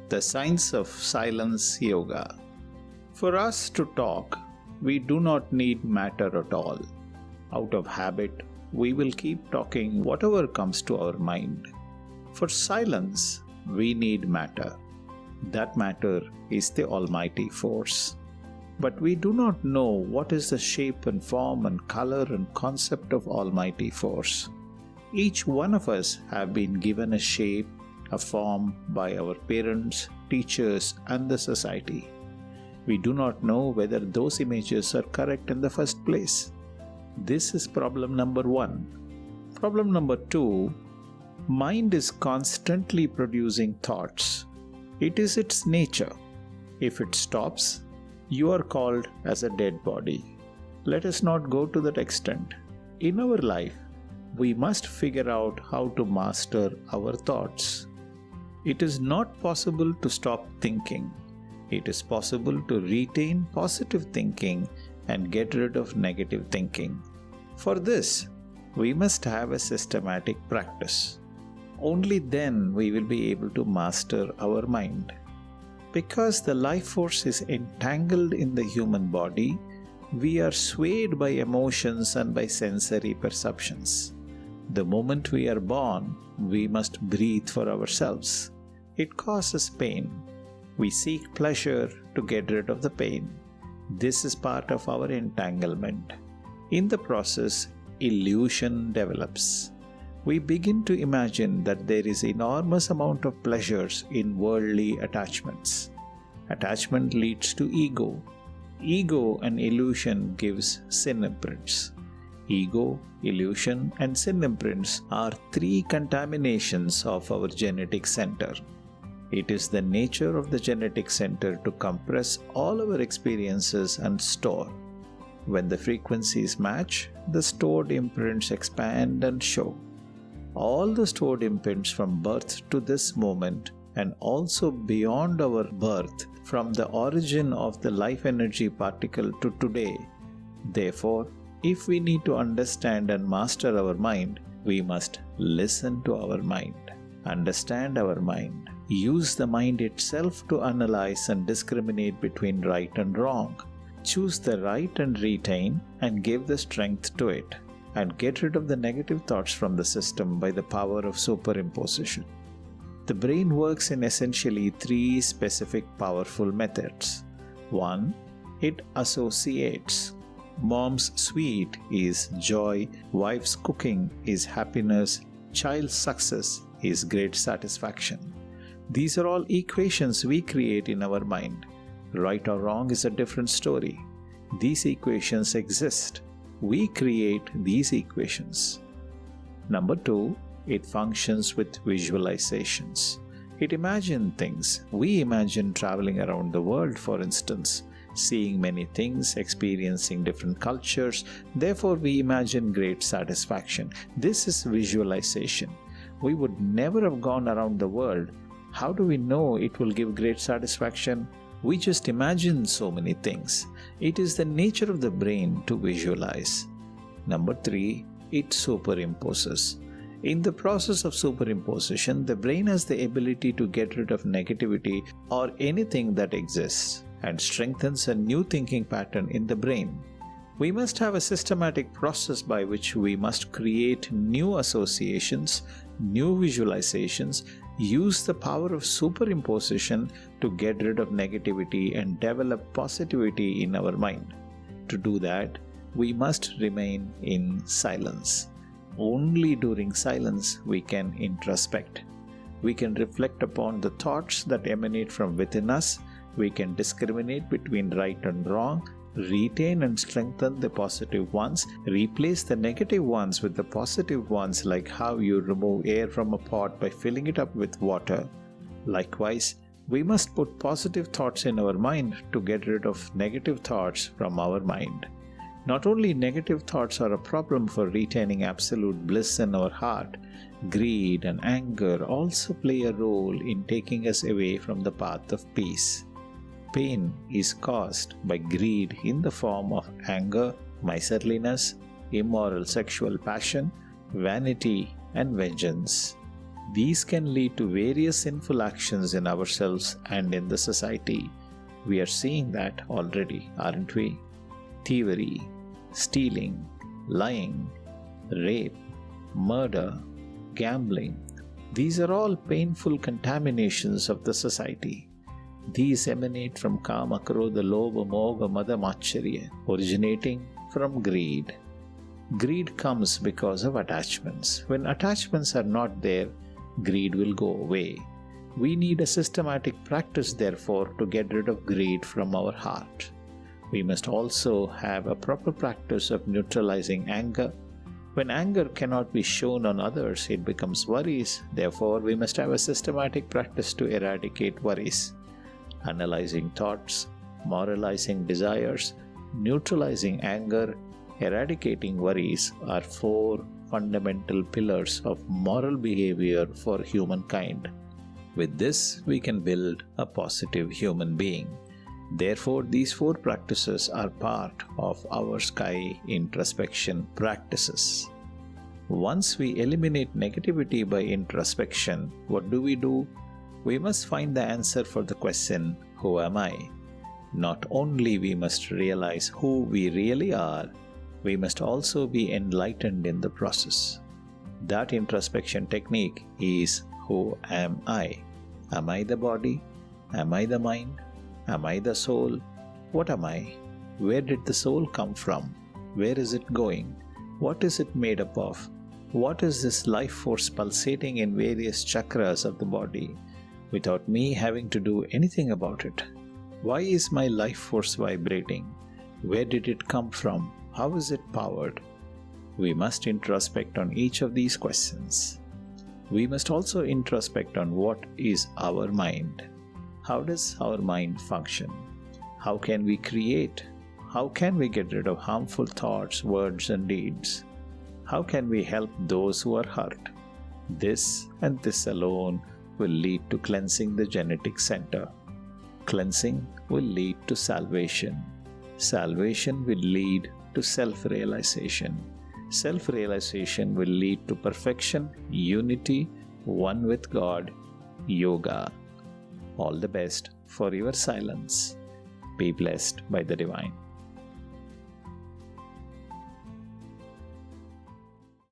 The Science of Silence Yoga. For us to talk, we do not need matter at all. Out of habit, we will keep talking whatever comes to our mind. For silence, we need matter. That matter is the Almighty Force. But we do not know what is the shape and form and color and concept of Almighty Force. Each one of us have been given a shape, a form by our parents, teachers, and the society. We do not know whether those images are correct in the first place. This is problem number 1. Problem number 2, mind is constantly producing thoughts. It is its nature. If it stops, you are called as a dead body. Let us not go to that extent. In our life, we must figure out how to master our thoughts. It is not possible to stop thinking. It is possible to retain positive thinking and get rid of negative thinking. For this, we must have a systematic practice. Only then we will be able to master our mind. Because the life force is entangled in the human body, we are swayed by emotions and by sensory perceptions. The moment we are born, we must breathe for ourselves. It causes pain. We seek pleasure to get rid of the pain. This is part of our entanglement. In the process, illusion develops. We begin to imagine that there is enormous amount of pleasures in worldly attachments. Attachment leads to ego. Ego and illusion gives sin imprints. Ego, illusion, and sin imprints are 3 contaminations of our genetic center. It is the nature of the genetic center to compress all our experiences and store. When the frequencies match, the stored imprints expand and show. All the stored imprints from birth to this moment and also beyond our birth, from the origin of the life energy particle to today. Therefore, if we need to understand and master our mind, we must listen to our mind, understand our mind, use the mind itself to analyze and discriminate between right and wrong, choose the right and retain and give the strength to it, and get rid of the negative thoughts from the system by the power of superimposition. The brain works in essentially 3 specific powerful methods. 1. It associates. Mom's sweet is joy, wife's cooking is happiness, child's success is great satisfaction. These are all equations we create in our mind. Right or wrong is a different story. These equations exist. We create these equations. Number 2, it functions with visualizations. It imagines things. We imagine traveling around the world, for instance, seeing many things, experiencing different cultures. Therefore, we imagine great satisfaction. This is visualization. We would never have gone around the world. How do we know it will give great satisfaction? We just imagine so many things. It is the nature of the brain to visualize. Number 3, it superimposes. In the process of superimposition, the brain has the ability to get rid of negativity or anything that exists and strengthens a new thinking pattern in the brain. We must have a systematic process by which we must create new associations, new visualizations, use the power of superimposition to get rid of negativity and develop positivity in our mind. To do that, we must remain in silence. Only during silence we can introspect. We can reflect upon the thoughts that emanate from within us. We can discriminate between right and wrong, retain and strengthen the positive ones, replace the negative ones with the positive ones, like how you remove air from a pot by filling it up with water. Likewise, we must put positive thoughts in our mind to get rid of negative thoughts from our mind. Not only negative thoughts are a problem for retaining absolute bliss in our heart, greed and anger also play a role in taking us away from the path of peace. Pain is caused by greed in the form of anger, miserliness, immoral sexual passion, vanity, and vengeance. These can lead to various sinful actions in ourselves and in the society. We are seeing that already, aren't we? Thievery, stealing, lying, rape, murder, gambling. These are all painful contaminations of the society. These emanate from Kama, Krodha, Lobha, Moga, Mada, Machcharya, originating from greed. Greed comes because of attachments. When attachments are not there, greed will go away. We need a systematic practice, therefore, to get rid of greed from our heart. We must also have a proper practice of neutralizing anger. When anger cannot be shown on others, it becomes worries. Therefore, we must have a systematic practice to eradicate worries. Analyzing thoughts, moralizing desires, neutralizing anger, eradicating worries are 4 fundamental pillars of moral behavior for humankind. With this, we can build a positive human being. Therefore, these 4 practices are part of our sky introspection practices. Once we eliminate negativity by introspection, what do? We must find the answer for the question, who am I? Not only we must realize who we really are, we must also be enlightened in the process. That introspection technique is, who am I? Am I the body? Am I the mind? Am I the soul? What am I? Where did the soul come from? Where is it going? What is it made up of? What is this life force pulsating in various chakras of the body without me having to do anything about it? Why is my life force vibrating? Where did it come from? How is it powered? We must introspect on each of these questions. We must also introspect on what is our mind. How does our mind function? How can we create? How can we get rid of harmful thoughts, words, and deeds? How can we help those who are hurt? This and this alone will lead to cleansing the genetic center. Cleansing will lead to salvation. Salvation will lead to self-realization. Self-realization will lead to perfection, unity, one with God, yoga. All the best for your silence. Be blessed by the divine.